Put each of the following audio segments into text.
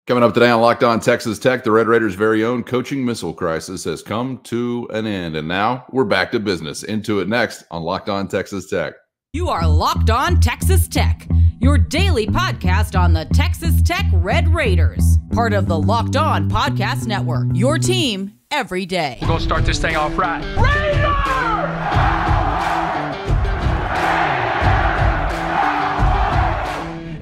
Coming up today on Locked On Texas Tech, the Red Raiders' very own coaching missile crisis has come to an end. And now we're back to business. Into it next on Locked On Texas Tech. You are Locked On Texas Tech, your daily podcast on the Texas Tech Red Raiders. Part of the Locked On Podcast Network, your team every day. We're going to start this thing off right. Raider!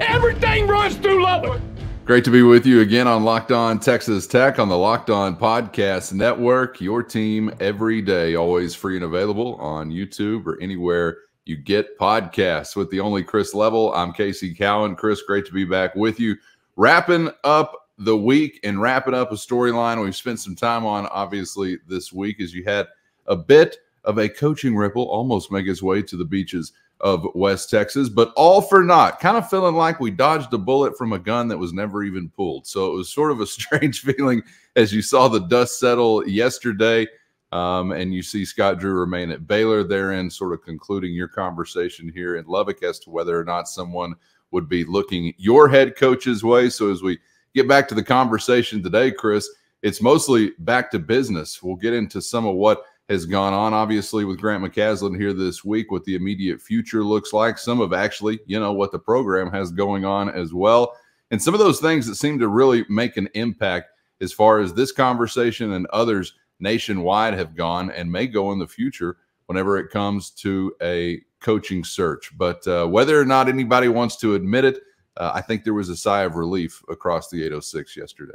Everything runs through Lubbock. Great to be with you again on Locked On Texas Tech on the Locked On Podcast Network, your team every day, always free and available on YouTube or anywhere you get podcasts. With the only Chris Level, I'm Casey Cowan. Chris, great to be back with you. Wrapping up the week and wrapping up a storyline we've spent some time on, obviously, this week, as you had a bit of a coaching ripple almost make its way to the beaches of West Texas, but all for naught. Kind of feeling like we dodged a bullet from a gun that was never even pulled. So it was sort of a strange feeling as you saw the dust settle yesterday, and you see Scott Drew remain at Baylor, therein sort of concluding your conversation here in Lubbock as to whether or not someone would be looking your head coach's way. So as we get back to the conversation today, Chris, it's mostly back to business. We'll get into some of what has gone on, obviously, with Grant McCasland here this week, what the immediate future looks like. Some of actually, what the program has going on as well. And some of those things that seem to really make an impact as far as this conversation and others nationwide have gone and may go in the future whenever it comes to a coaching search. But whether or not anybody wants to admit it, I think there was a sigh of relief across the 806 yesterday.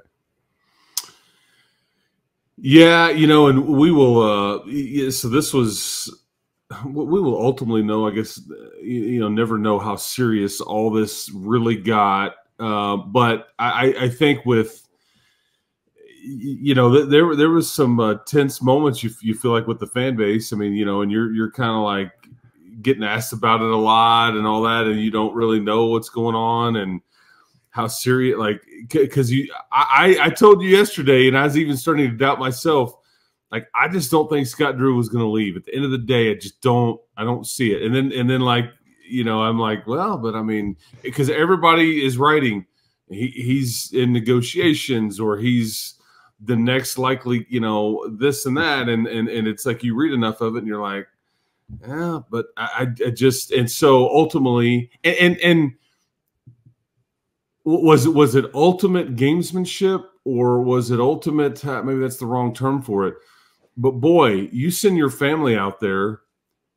Yeah, and we will so this was we will ultimately know, I guess, never know how serious all this really got. But I think with there was some tense moments you feel like with the fan base. I mean, and you're kind of like getting asked about it a lot and all that, and you don't really know what's going on and how serious, like, because I told you yesterday, and I was even starting to doubt myself. Like, I just don't think Scott Drew was going to leave. At the end of the day, I don't see it. And then like, I'm like, well, but I mean, because everybody is writing, he's in negotiations or he's the next likely, this and that, and it's like you read enough of it and you're like, yeah, but I just, and so ultimately, and was it ultimate gamesmanship, or was it ultimate? Maybe that's the wrong term for it. But boy, you send your family out there,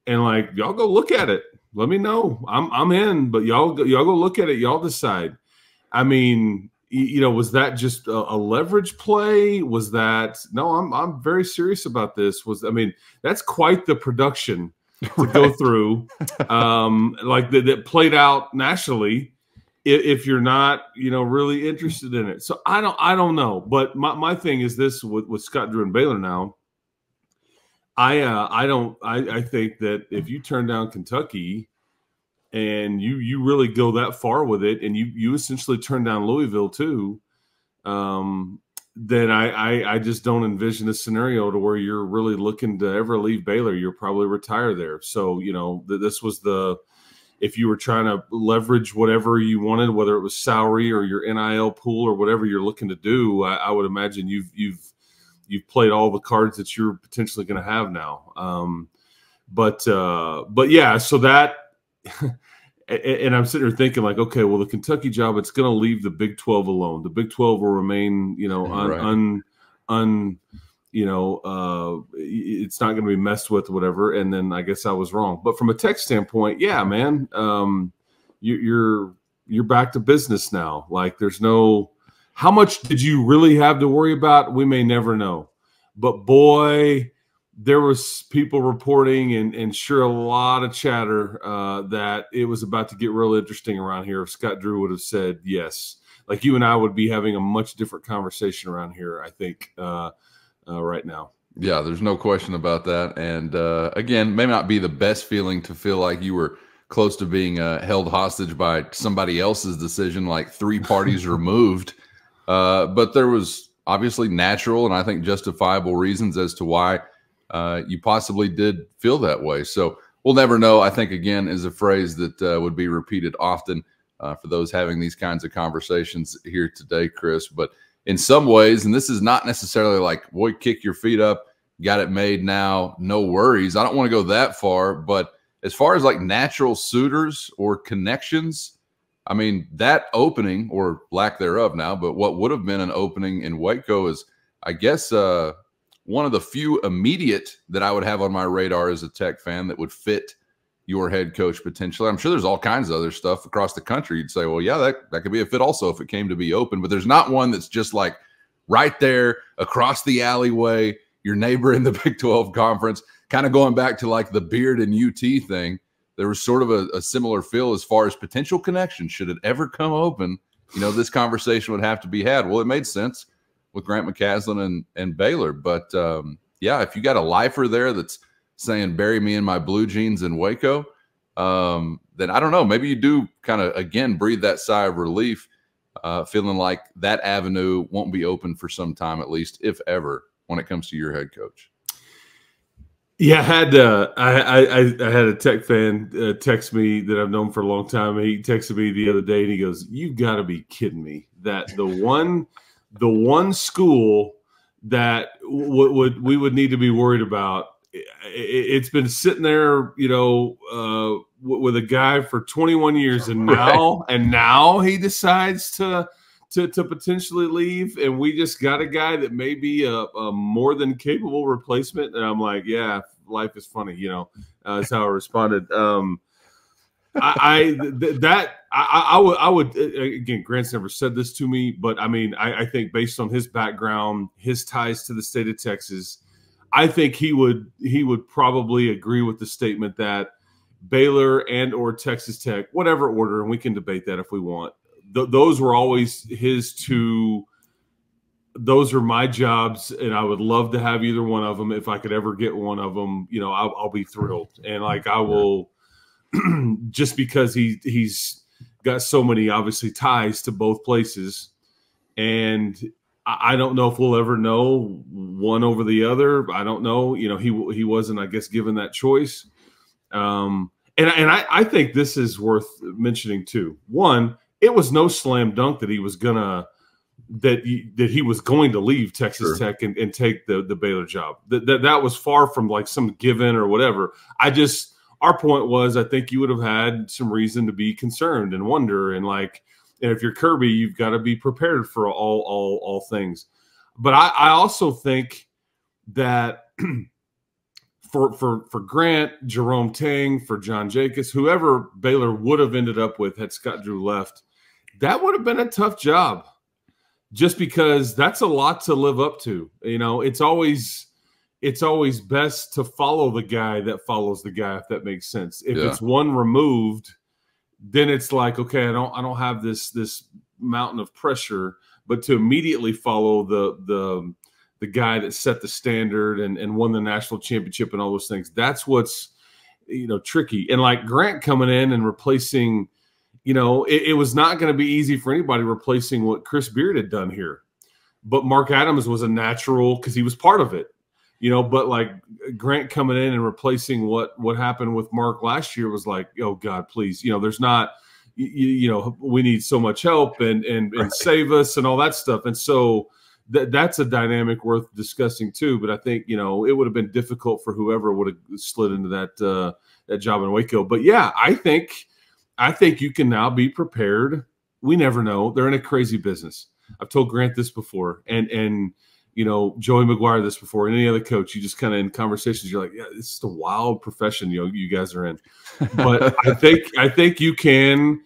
and like, y'all go look at it. Let me know. I'm in, but y'all go look at it. Y'all decide. I mean, was that just a leverage play? Was that no? I'm very serious about this. That's quite the production to go through, like that played out nationally. If you're not, really interested in it. So I don't know. But my thing is this with Scott Drew and Baylor now. I think that if you turn down Kentucky and you really go that far with it, and you essentially turn down Louisville too, then I just don't envision a scenario to where you're really looking to ever leave Baylor. You'll probably retire there. So, this was if you were trying to leverage whatever you wanted, whether it was salary or your NIL pool or whatever you're looking to do, I would imagine you've played all the cards that you're potentially going to have now. But yeah, so that, and I'm sitting here thinking like, okay, well, the Kentucky job, it's going to leave the Big 12 alone. The Big 12 will remain, it's not going to be messed with, whatever. And then I guess I was wrong. But from a tech standpoint, yeah, man, you're back to business now. Like, there's no, how much did you really have to worry about? We may never know. But boy, there was people reporting and sure a lot of chatter that it was about to get real interesting around here if Scott Drew would have said yes. Like, you and I would be having a much different conversation around here, I think, right now. Yeah, there's no question about that. And again, may not be the best feeling to feel like you were close to being held hostage by somebody else's decision, like 3 parties removed. But there was obviously natural and I think justifiable reasons as to why you possibly did feel that way. So we'll never know, I think, again, is a phrase that would be repeated often for those having these kinds of conversations here today, Chris. But in some ways, and this is not necessarily like, boy, kick your feet up, got it made now, no worries. I don't want to go that far, but as far as like natural suitors or connections, I mean, that opening, or lack thereof now, but what would have been an opening in Waco is, I guess, one of the few immediate that I would have on my radar as a Tech fan that would fit your head coach potentially. I'm sure there's all kinds of other stuff across the country. You'd say, well, yeah, that could be a fit also if it came to be open, but there's not one that's just like right there across the alleyway, your neighbor in the Big 12 conference, kind of going back to like the Beard and UT thing. There was sort of a similar feel as far as potential connection. Should it ever come open, you know, this conversation would have to be had. Well, it made sense with Grant McCasland and Baylor. But, yeah, if you got a lifer there that's saying bury me in my blue jeans in Waco, then I don't know. Maybe you do kind of, again, breathe that sigh of relief, feeling like that avenue won't be open for some time, at least, if ever, when it comes to your head coach. Yeah, I had a Tech fan text me that I've known for a long time. He texted me the other day and he goes, "You've got to be kidding me that the one school that we would need to be worried about, it's been sitting there, you know, with a guy for 21 years, and now he decides to potentially leave, and we just got a guy that may be a more than capable replacement." And I'm like, yeah, life is funny, you know. That's how I responded. I would again, Grant's never said this to me, but I mean, I think based on his background, his ties to the state of Texas, I think he would probably agree with the statement that Baylor and or Texas Tech, whatever order, and we can debate that if we want, those were always his two. Those are my jobs, and I would love to have either one of them. If I could ever get one of them, you know, I'll be thrilled. And like, I will, just because he's got so many obviously ties to both places, and I don't know if we'll ever know one over the other. I don't know. You know, he wasn't, I guess, given that choice. And I think this is worth mentioning too. One, it was no slam dunk that he was gonna that he was going to leave Texas Tech and take the Baylor job. That was far from like some given or whatever. Our point was, I think you would have had some reason to be concerned and wonder, and like, and if you're Kirby, you've got to be prepared for all things. But I also think that for Grant, Jerome Tang, for John Jacobs, whoever Baylor would have ended up with had Scott Drew left, that would have been a tough job, just because that's a lot to live up to. You know, it's always best to follow the guy that follows the guy, if that makes sense. If it's one removed, then it's like, okay, I don't have this mountain of pressure, but to immediately follow the guy that set the standard and won the national championship and all those things, that's what's, you know, tricky. And like Grant coming in and replacing, you know, it was not going to be easy for anybody replacing what Chris Beard had done here. But Mark Adams was a natural because he was part of it, you know. But like Grant coming in and replacing what happened with Mark last year was like, oh God, please, you know, there's not, you know, we need so much help and save us and all that stuff. And so that's a dynamic worth discussing too. But I think, you know, it would have been difficult for whoever would have slid into that job in Waco. But yeah, I think you can now be prepared. We never know. They're in a crazy business. I've told Grant this before, and you know, Joey McGuire this before, and any other coach. You just kind of in conversations, you're like, yeah, this is a wild profession, you know, you guys are in. But I think you can,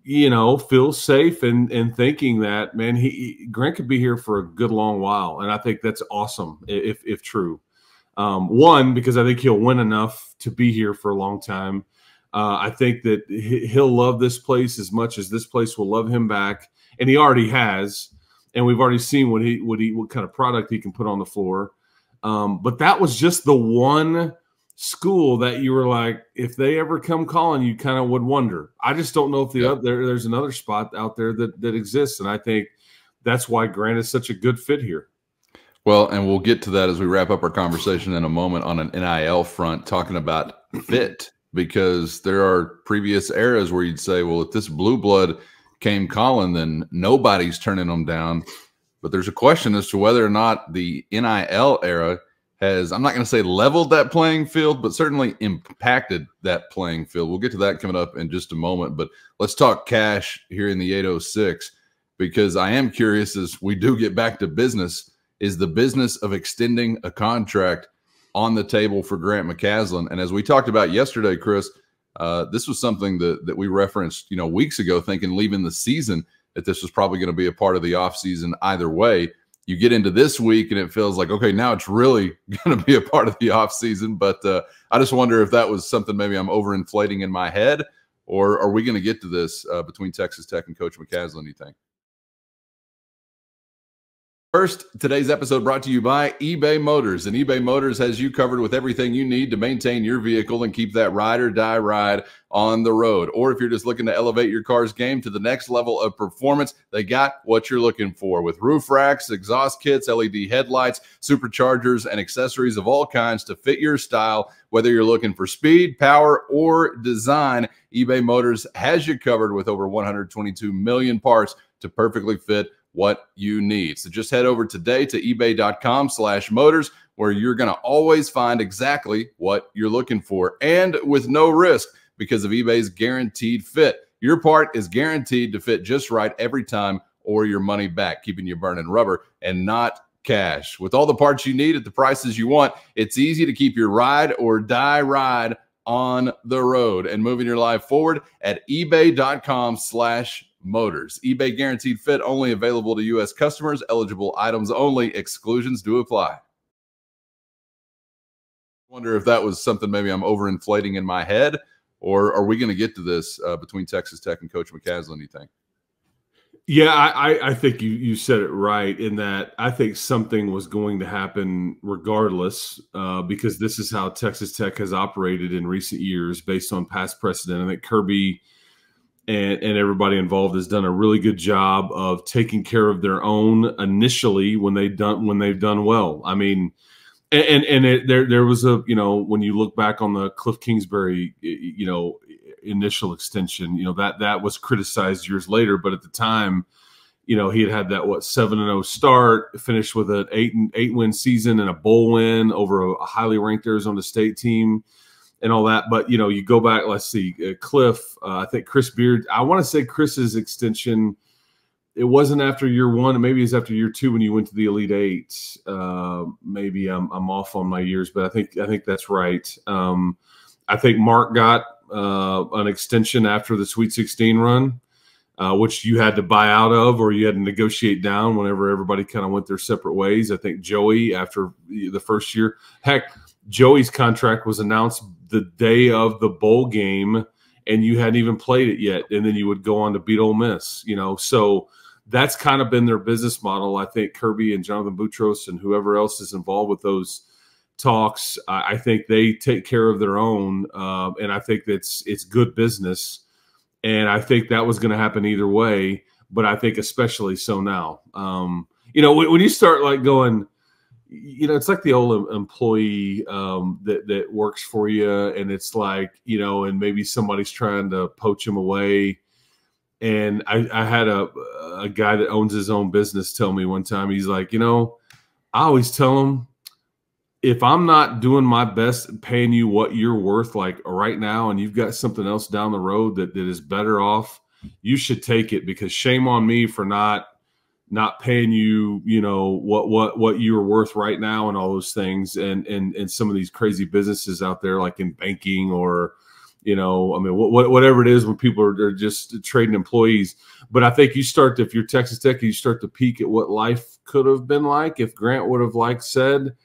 you know, feel safe in thinking that, man, Grant could be here for a good long while, and I think that's awesome if true. One, because I think he'll win enough to be here for a long time. I think that he'll love this place as much as this place will love him back, and he already has. And we've already seen what kind of product he can put on the floor. But that was just the one school that you were like, if they ever come calling, you kind of would wonder. I just don't know if there's another spot out there that exists, and I think that's why Grant is such a good fit here. Well, and we'll get to that as we wrap up our conversation in a moment on an NIL front, talking about fit. because there are previous eras where you'd say, well, if this blue blood came calling, then nobody's turning them down. But there's a question as to whether or not the NIL era has, I'm not going to say leveled that playing field, but certainly impacted that playing field. We'll get to that coming up in just a moment. But let's talk cash here in the 806, because I am curious, as we do get back to business, is the business of extending a contract on the table for Grant McCasland? And as we talked about yesterday, Chris, this was something that we referenced, weeks ago, thinking leaving the season that this was probably going to be a part of the offseason either way. You get into this week and it feels like, okay, now it's really going to be a part of the offseason. But I just wonder if that was something maybe I'm overinflating in my head, or are we going to get to this between Texas Tech and Coach McCasland, you think? First, today's episode brought to you by eBay Motors. And eBay Motors has you covered with everything you need to maintain your vehicle and keep that ride or die ride on the road. Or if you're just looking to elevate your car's game to the next level of performance, they got what you're looking for, with roof racks, exhaust kits, LED headlights, superchargers, and accessories of all kinds to fit your style. Whether you're looking for speed, power, or design, eBay Motors has you covered with over 122 million parts to perfectly fit what you need. So just head over today to ebay.com/motors, where you're going to always find exactly what you're looking for, and with no risk because of eBay's guaranteed fit. Your part is guaranteed to fit just right every time, or your money back, keeping you burning rubber and not cash. With all the parts you need at the prices you want, it's easy to keep your ride or die ride on the road and moving your life forward at ebay.com/motors. eBay guaranteed fit, only available to U.S. customers, eligible items only, exclusions do apply. Wonder if that was something maybe I'm overinflating in my head, or are we going to get to this between Texas Tech and Coach McCasland, you think? Yeah, I think you said it right in that I think something was going to happen regardless, because this is how Texas Tech has operated in recent years based on past precedent. I think Kirby and everybody involved has done a really good job of taking care of their own initially when they've done well. I mean, there was a, when you look back on the Cliff Kingsbury, initial extension, that was criticized years later, but at the time, he had that 7-0 start, finished with an 8-win season and a bowl win over a highly ranked Arizona State team and all that. But you go back, let's see, Cliff, I think Chris Beard, I want to say Chris's extension, it wasn't after year one, maybe it's after year two when you went to the Elite Eight. Maybe I'm off on my years, but I think that's right. I think Mark got an extension after the Sweet 16 run, which you had to buy out of, or you had to negotiate down whenever everybody kind of went their separate ways. I think Joey, after the first year, heck, Joey's contract was announced the day of the bowl game, and you hadn't even played it yet, and then you would go on to beat Ole Miss. So that's kind of been their business model. I think Kirby and Jonathan Boutros and whoever else is involved with those talks, I think they take care of their own, and I think it's good business, and I think that was going to happen either way, but I think especially so now. When you start like going, it's like the old employee that works for you, and it's like, and maybe somebody's trying to poach him away. And I had a guy that owns his own business tell me one time, he's like, I always tell him, if I'm not doing my best paying you what you're worth like right now, and you've got something else down the road that is better off, you should take it, because shame on me for not paying you, what you're worth right now and all those things. And some of these crazy businesses out there, like in banking or, whatever it is when people are just trading employees. But I think if you're Texas Tech, you start to peek at what life could have been like if Grant would have said,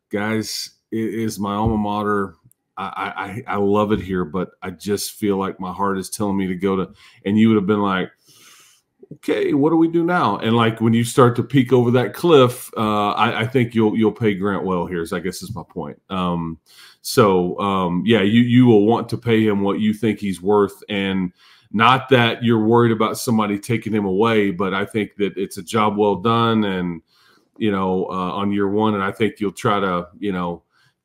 guys, it is my alma mater. I love it here, but I just feel like my heart is telling me to go to, and you would have been like, okay, what do we do now? And when you start to peek over that cliff, I think you'll pay Grant well here, I guess is my point. You will want to pay him what you think he's worth, and not that you're worried about somebody taking him away, but I think that it's a job well done, and on year one, and I think you'll try to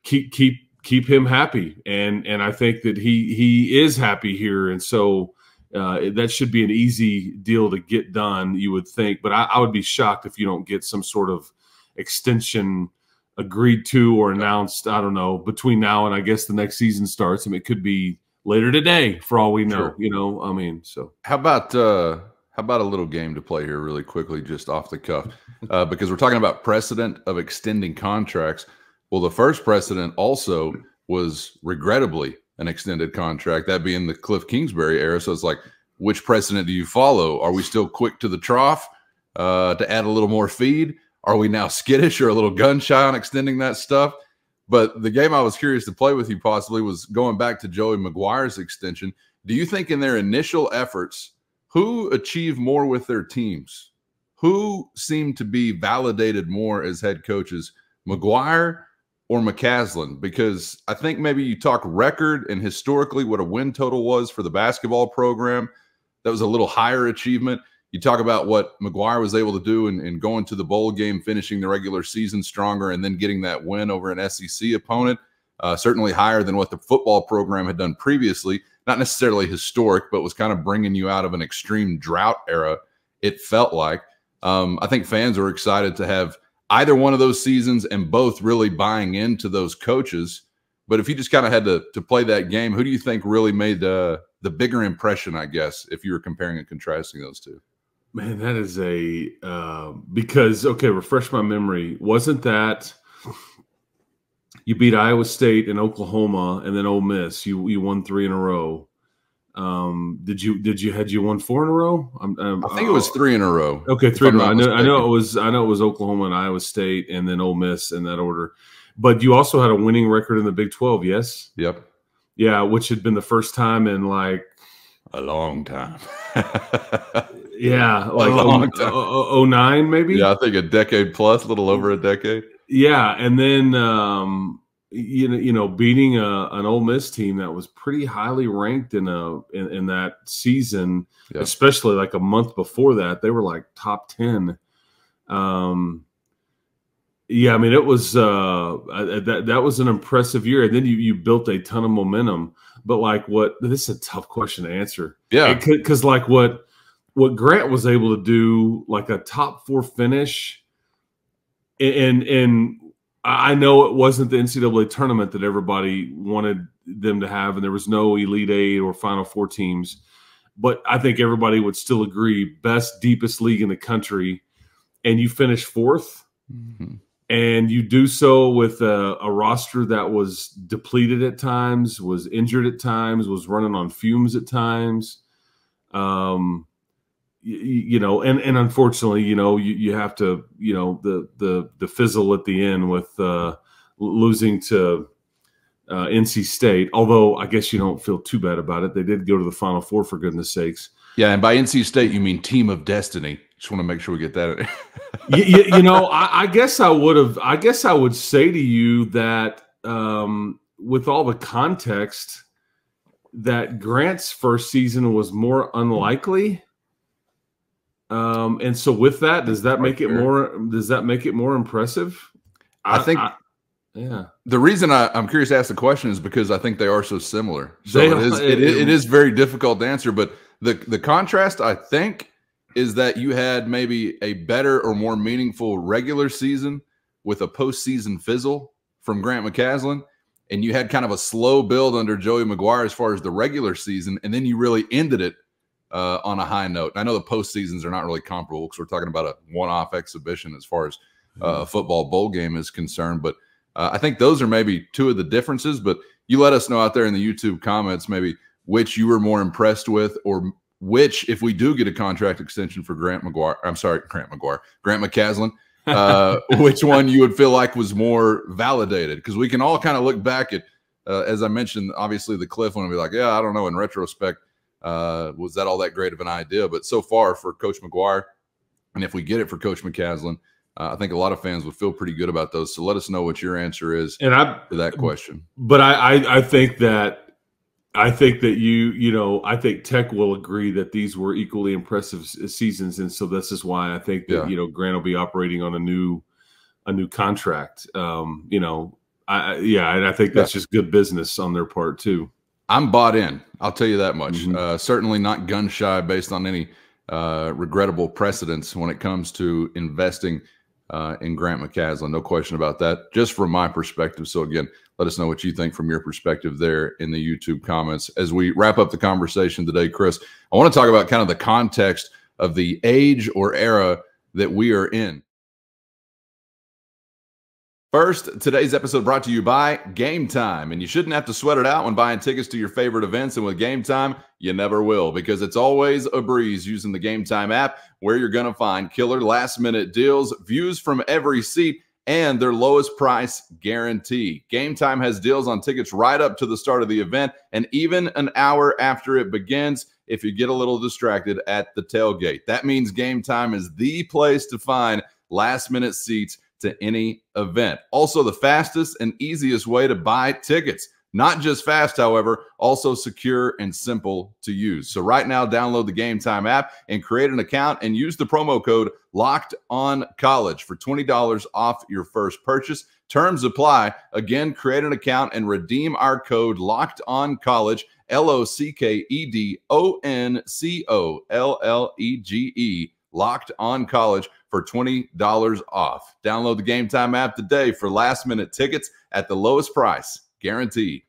keep keep him happy, and I think that he is happy here, and so that should be an easy deal to get done, you would think. But I would be shocked if you don't get some sort of extension agreed to or announced, I don't know, between now and I guess the next season starts. I mean, it could be later today for all we know. Sure. I mean, so how about a little game to play here really quickly, just off the cuff, because we're talking about precedent of extending contracts. Well, the first precedent also was regrettably an extended contract, that being the Cliff Kingsbury era. So it's like, which precedent do you follow? Are we still quick to the trough to add a little more feed? Are we now skittish or a little gun shy on extending that stuff? But the game I was curious to play with you possibly was going back to Joey McGuire's extension. Do you think in their initial efforts, who achieved more with their teams? Who seemed to be validated more as head coaches, McGuire or McCasland? Because I think maybe you talk record and historically what a win total was for the basketball program. That was a little higher achievement. You talk about what McGuire was able to do in going to the bowl game, finishing the regular season stronger, and then getting that win over an SEC opponent, certainly higher than what the football program had done previously. Not necessarily historic, but was kind of bringing you out of an extreme drought era, it felt like. I think fans are excited to have either one of those seasons and both really buying into those coaches. But if you just kind of had to play that game, who do you think really made the bigger impression, I guess, if you were comparing and contrasting those two? Man, that is because, okay, refresh my memory. Wasn't that you beat Iowa State and Oklahoma and then Ole Miss? You won 3 in a row. Had you won 4 in a row? I think it was 3 in a row. Okay, 3 in a row. I know it was Oklahoma and Iowa State and then Ole Miss in that order. But you also had a winning record in the Big 12, yes? Yep. Yeah, which had been the first time in like a long time. Yeah, like a long time. 09 maybe? Yeah, I think a decade plus, a little over a decade. Yeah, and then beating an Ole Miss team that was pretty highly ranked in that season, yep. Especially like a month before that, they were like top 10. Yeah, I mean it was that was an impressive year, and then you built a ton of momentum. But like this is a tough question to answer. Yeah, because like what Grant was able to do, like a top 4 finish, and I know it wasn't the NCAA tournament that everybody wanted them to have, and there was no Elite 8 or Final 4 teams, but I think everybody would still agree best, deepest league in the country, and you finish 4th, and you do so with a roster that was depleted at times, was injured at times, was running on fumes at times. And unfortunately, you have to, the fizzle at the end with losing to NC State. Although I guess you don't feel too bad about it. They did go to the Final Four, for goodness sakes. Yeah, and by NC State you mean Team of Destiny. Just want to make sure we get that. I guess I would have. I guess I would say to you that with all the context, that Grant's first season was more unlikely. And so with that, does that make it more impressive? I think yeah. The reason I'm curious to ask the question is because I think they are so similar. So it is very difficult to answer, but the contrast, I think, is that you had maybe a better or more meaningful regular season with a postseason fizzle from Grant McCasland, and you had kind of a slow build under Joey McGuire as far as the regular season, and then you really ended it on a high note. I know the postseasons are not really comparable because we're talking about a one-off exhibition as far as a football bowl game is concerned, but I think those are maybe two of the differences. But you let us know out there in the YouTube comments maybe which you were more impressed with, or which, if we do get a contract extension for Grant McCasland, which one you would feel like was more validated? Because we can all kind of look back at, as I mentioned, obviously the Cliff one and be like, yeah, I don't know, in retrospect, was that all that great of an idea? But so far for Coach McGuire, and if we get it for Coach McCasland, I think a lot of fans would feel pretty good about those. So let us know what your answer is to that question. But I think that I think Tech will agree that these were equally impressive seasons, and so this is why I think that Grant will be operating on a new contract. Yeah, and I think that's just good business on their part too. I'm bought in. I'll tell you that much. Certainly not gun shy based on any regrettable precedents when it comes to investing in Grant McCasland. No question about that, just from my perspective. So again, let us know what you think from your perspective there in the YouTube comments. As we wrap up the conversation today, Chris, I want to talk about kind of the context of the age or era that we are in. First, today's episode brought to you by Gametime, and you shouldn't have to sweat it out when buying tickets to your favorite events, and with Gametime, you never will, because it's always a breeze using the Gametime app, where you're going to find killer last-minute deals, views from every seat, and their lowest price guarantee. Gametime has deals on tickets right up to the start of the event, and even an hour after it begins if you get a little distracted at the tailgate. That means Gametime is the place to find last-minute seats to any event. Also, the fastest and easiest way to buy tickets. Not just fast, however, also secure and simple to use. So right now, download the Gametime app and create an account and use the promo code LOCKEDONCollege for $20 off your first purchase. Terms apply. Again, create an account and redeem our code LOCKEDONCollege, LOCKEDONCOLLEGE, Locked On College, for $20 off. Download the Gametime app today for last-minute tickets at the lowest price, guaranteed.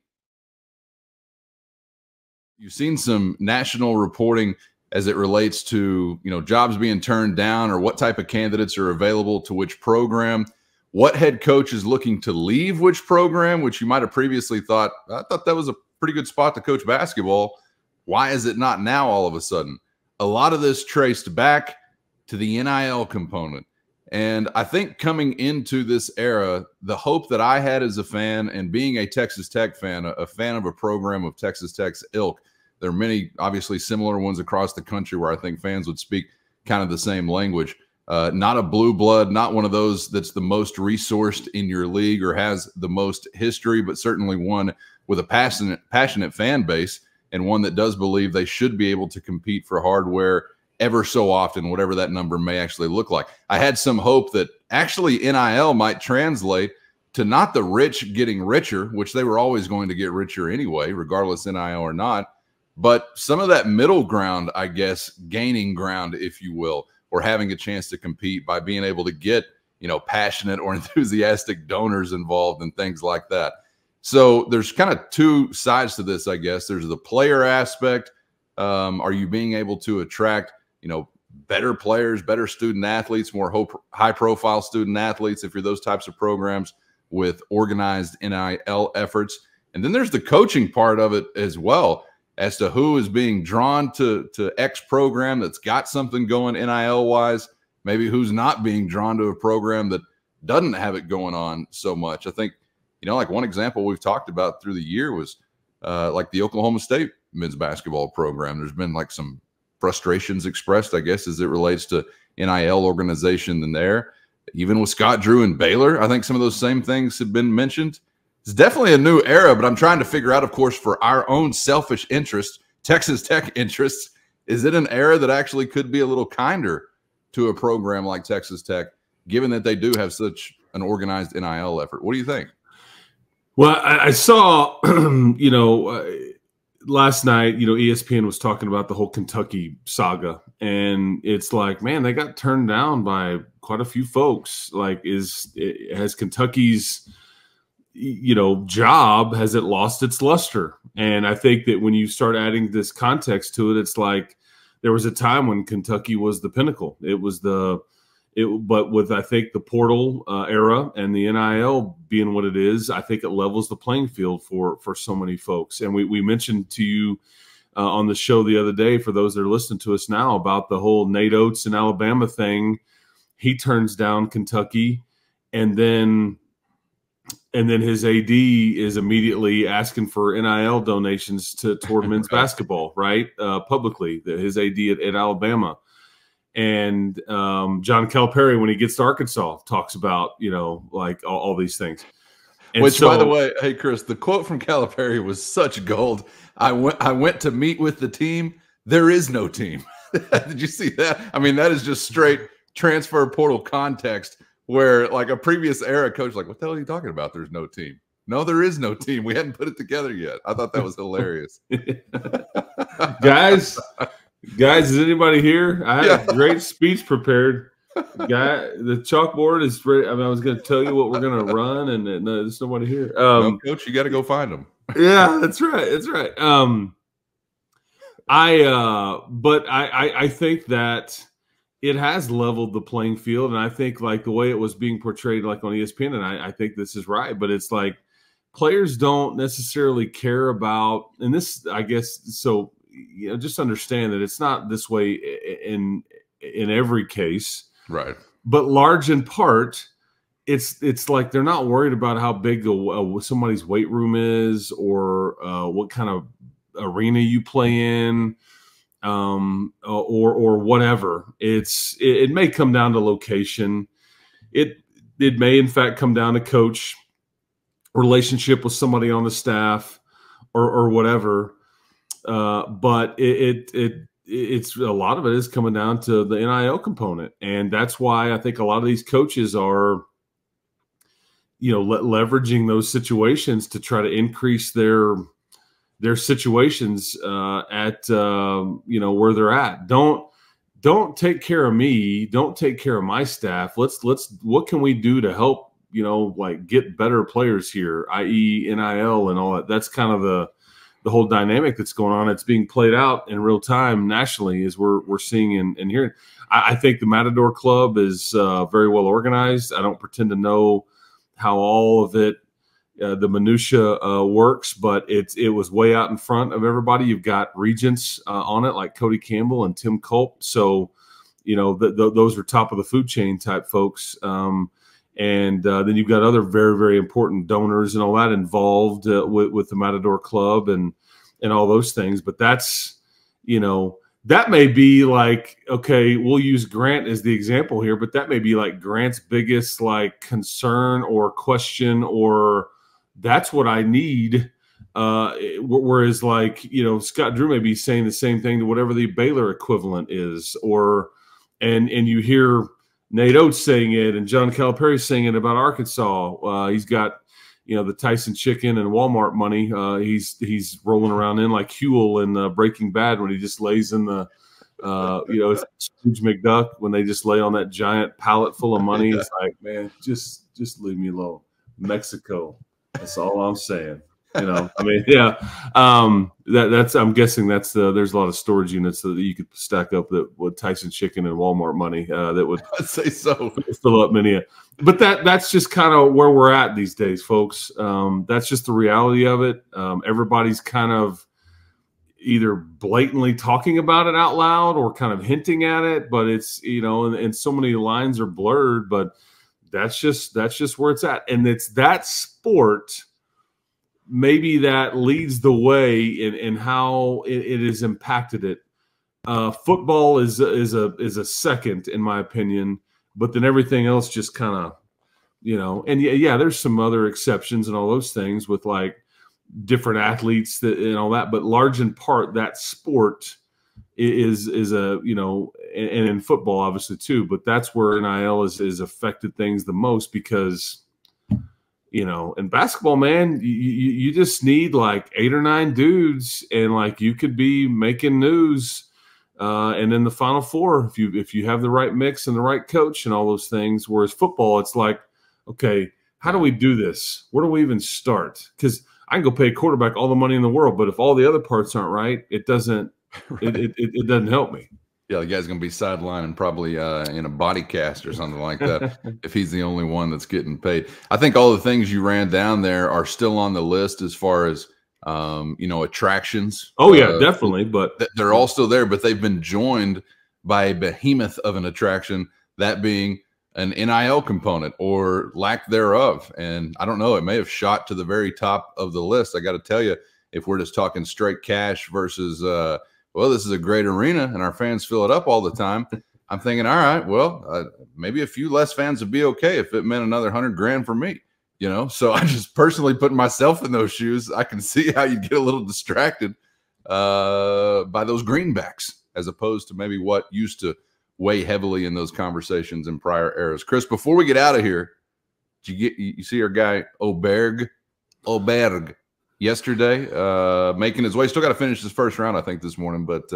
You've seen some national reporting as it relates to, jobs being turned down or what type of candidates are available to which program, what head coach is looking to leave which program, which you might have previously thought, I thought that was a pretty good spot to coach basketball. Why is it not now all of a sudden? A lot of this traced back to the NIL component. And I think coming into this era, the hope that I had as a fan, and being a Texas Tech fan, a fan of a program of Texas Tech's ilk, there are many obviously similar ones across the country where I think fans would speak kind of the same language. Not a blue blood, not one of those that's the most resourced in your league or has the most history, but certainly one with a passionate fan base, and one that does believe they should be able to compete for hardware ever so often, whatever that number may actually look like. I had some hope that actually NIL might translate to not the rich getting richer, which they were always going to get richer anyway, regardless NIL or not, but some of that middle ground, I guess, gaining ground, if you will, or having a chance to compete by being able to get, passionate or enthusiastic donors involved and things like that. So there's kind of two sides to this, I guess. There's the player aspect. Are you being able to attract better players, better student athletes, more high-profile student athletes, if you're those types of programs with organized NIL efforts? And then there's the coaching part of it as well, as to who is being drawn to X program that's got something going NIL-wise, maybe who's not being drawn to a program that doesn't have it going on so much. I think, like one example we've talked about through the year was like the Oklahoma State men's basketball program. There's been like some frustrations expressed, I guess, as it relates to NIL organization in there. Even with Scott Drew and Baylor, I think some of those same things have been mentioned. It's definitely a new era, but I'm trying to figure out, of course, for our own selfish interests, Texas Tech interests, is it an era that actually could be a little kinder to a program like Texas Tech, given that they do have such an organized NIL effort? What do you think? Well, I saw, last night, ESPN was talking about the whole Kentucky saga, and it's like, man, they got turned down by quite a few folks. Like, has Kentucky's, job, has it lost its luster? And I think that when you start adding this context to it, it's like there was a time when Kentucky was the pinnacle. But with, I think, the portal era and the NIL being what it is, I think it levels the playing field for so many folks. And we mentioned to you on the show the other day, for those that are listening to us now, about the whole Nate Oates and Alabama thing. He turns down Kentucky, and then his AD is immediately asking for NIL donations toward men's basketball, right? Publicly, his AD at Alabama. And John Calipari, when he gets to Arkansas, talks about, like all these things. And which, by the way, hey, Chris, the quote from Calipari was such gold. I went to meet with the team. There is no team. Did you see that? I mean, that is just straight transfer portal context, where like a previous era coach, like, what the hell are you talking about? There's no team. No, there is no team. We hadn't put it together yet. I thought that was hilarious. Guys, is anybody here? I had a great speech prepared. The chalkboard is ready. I mean, I was going to tell you what we're going to run, and no, there's nobody here. No, Coach, you got to go find them. Yeah, that's right. That's right. But I think that it has leveled the playing field, and I think like the way it was being portrayed, like on ESPN, and I think this is right. But it's like players don't necessarily care about, and this, I guess, so just understand that it's not this way in every case. Right. But large in part, it's like they're not worried about how big somebody's weight room is or what kind of arena you play in or whatever. It may come down to location. It may, in fact, come down to coach, relationship with somebody on the staff or whatever. But it's a lot of it is coming down to the NIL component. And that's why I think a lot of these coaches are, leveraging those situations to try to increase their situations at, where they're at. Don't take care of me. Don't take care of my staff. What can we do to help, get better players here, i.e. NIL and all that. That's kind of the whole dynamic that's going on. It's being played out in real time nationally as we're seeing and hearing. I think the Matador Club is very well organized. I don't pretend to know how all of it, the minutia works, but it was way out in front of everybody. You've got regents on it like Cody Campbell and Tim Culp. So, those are top of the food chain type folks. And then you've got other very, very important donors and all that involved with the Matador Club and all those things. But that's, that may be like, okay, we'll use Grant as the example here, but that may be like Grant's biggest like concern or question, or that's what I need. Whereas like, Scott Drew may be saying the same thing to whatever the Baylor equivalent is, and you hear Nate Oates saying it and John Calipari saying it about Arkansas. He's got, the Tyson chicken and Walmart money. He's rolling around in like Huel in Breaking Bad when he just lays in the, Scrooge McDuck when they just lay on that giant pallet full of money. It's like, man, just leave me alone. Mexico. That's all I'm saying. That's I'm guessing that's there's a lot of storage units that you could stack up that with Tyson chicken and Walmart money that would I'd say so fill up many. But that's just kind of where we're at these days, folks. That's just the reality of it. Everybody's kind of either blatantly talking about it out loud or kind of hinting at it, but it's and so many lines are blurred. But that's just where it's at, and it's that sport. Maybe that leads the way in how it has impacted it. Football is a second, in my opinion, but then everything else just kind of, and yeah, there's some other exceptions and all those things with like different athletes and all that, but large in part that sport is a and in football obviously too, but that's where NIL is affected things the most because. In basketball, man, you just need like 8 or 9 dudes, and like you could be making news, and in the Final Four if you have the right mix and the right coach and all those things. Whereas football, it's like, okay, how do we do this? Where do we even start? Because I can go pay a quarterback all the money in the world, but if all the other parts aren't right, it doesn't it doesn't help me. Yeah, the guy's going to be sidelining probably in a body cast or something like that if he's the only one that's getting paid. I think all the things you ran down there are still on the list as far as, attractions. Oh, yeah, definitely. But they're all still there, but they've been joined by a behemoth of an attraction, that being an NIL component or lack thereof. And I don't know, it may have shot to the very top of the list. I got to tell you, if we're just talking straight cash versus well, this is a great arena and our fans fill it up all the time. I'm thinking, all right, well, maybe a few less fans would be okay if it meant another $100,000 for me, So I just personally putting myself in those shoes. I can see how you get a little distracted by those greenbacks as opposed to maybe what used to weigh heavily in those conversations in prior eras. Chris, before we get out of here, did you see our guy Oberg Oberg yesterday, making his way. Still got to finish his first round, I think, this morning, but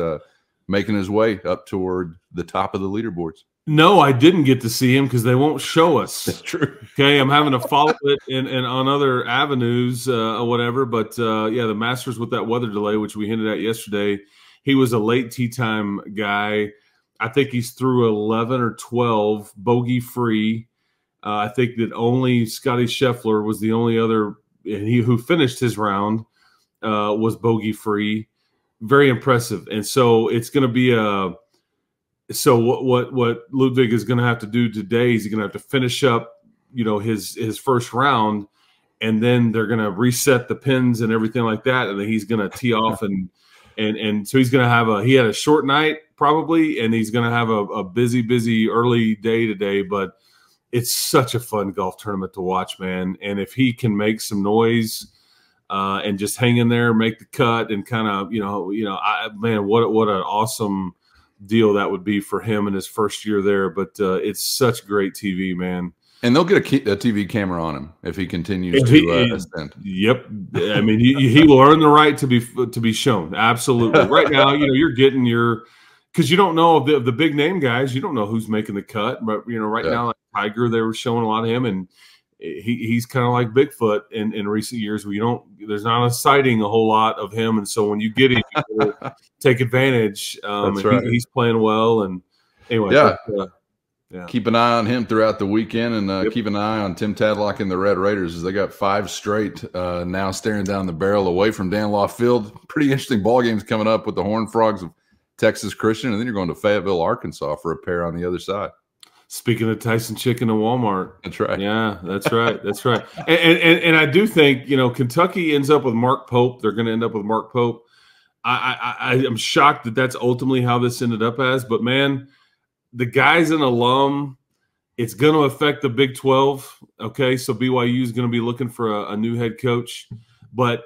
making his way up toward the top of the leaderboards. No, I didn't get to see him because they won't show us. That's true. Okay, I'm having to follow it and on other avenues or whatever. But, yeah, the Masters with that weather delay, which we hinted at yesterday, he was a late tee time guy. I think he's through 11 or 12, bogey-free. I think that only Scotty Scheffler was the only other – and he who finished his round was bogey-free. Very impressive. And so it's going to be a – so what Ludwig is going to have to do today is he's going to have to finish up, his first round, and then they're going to reset the pins and everything like that, and then he's going to tee off and so he's going to have he had a short night probably, and he's going to have a busy early day today, but it's such a fun golf tournament to watch, man. And if he can make some noise and just hang in there, make the cut, and kind of man, what an awesome deal that would be for him in his first year there. But it's such great TV, man. And they'll get a TV camera on him if he continues to ascend. Yep, I mean he will earn the right to be shown. Absolutely. Right now, you're getting because you don't know of the big name guys. You don't know who's making the cut. But right now, like Tiger, they were showing a lot of him, and he's kind of like Bigfoot in recent years, where there's not a sighting a whole lot of him, and so when you get him, you take advantage. That's right. He's playing well, and anyway, yeah. Keep an eye on him throughout the weekend, and keep an eye on Tim Tadlock and the Red Raiders, as they got 5 straight now staring down the barrel away from Danlaw Field. Pretty interesting ball games coming up with the Horned Frogs of Texas Christian, and then you're going to Fayetteville, Arkansas for a pair on the other side. Speaking of Tyson Chicken and Walmart. That's right. Yeah, that's right. That's right. And I do think, Kentucky ends up with Mark Pope. They're going to end up with Mark Pope. I am shocked that that's ultimately how this ended up as. But, man, the guy's an alum. It's going to affect the Big 12. Okay, so BYU is going to be looking for a new head coach. But,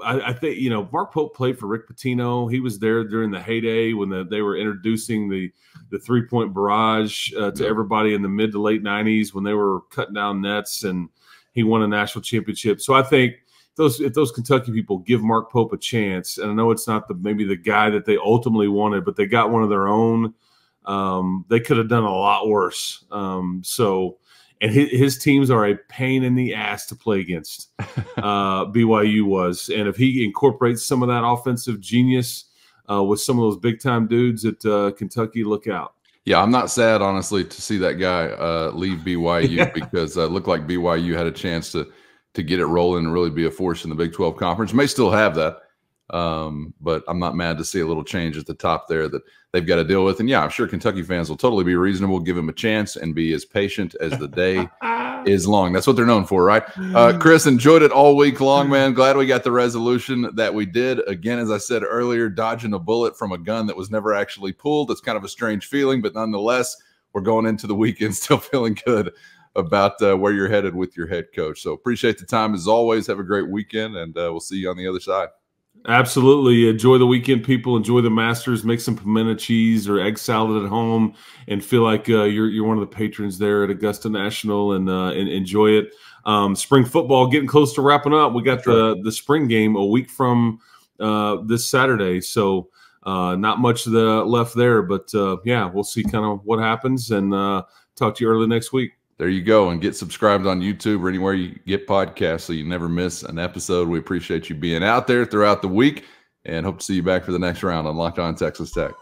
I think, Mark Pope played for Rick Pitino. He was there during the heyday when they were introducing the three-point barrage to everybody in the mid to late 90s, when they were cutting down nets, and he won a national championship. So I think if those Kentucky people give Mark Pope a chance, and I know it's not maybe the guy that they ultimately wanted, but they got one of their own, they could have done a lot worse. And his teams are a pain in the ass to play against. BYU was. And if he incorporates some of that offensive genius with some of those big-time dudes at Kentucky, look out. Yeah, I'm not sad, honestly, to see that guy leave BYU because it looked like BYU had a chance to get it rolling and really be a force in the Big 12 Conference. May still have that. But I'm not mad to see a little change at the top there that they've got to deal with. And yeah, I'm sure Kentucky fans will totally be reasonable, give him a chance, and be as patient as the day is long. That's what they're known for, right? Chris, enjoyed it all week long, man. Glad we got the resolution that we did. Again, as I said earlier, dodging a bullet from a gun that was never actually pulled. It's kind of a strange feeling, but nonetheless, we're going into the weekend still feeling good about where you're headed with your head coach. So appreciate the time as always. Have a great weekend, and we'll see you on the other side. Absolutely. Enjoy the weekend, people. Enjoy the Masters. Make some pimento cheese or egg salad at home and feel like you're one of the patrons there at Augusta National, and enjoy it. Spring football getting close to wrapping up. We got the spring game a week from this Saturday, so not much left there. But, yeah, we'll see kind of what happens, and talk to you early next week. There you go. And get subscribed on YouTube or anywhere you get podcasts so you never miss an episode. We appreciate you being out there throughout the week, and hope to see you back for the next round on Locked On Texas Tech.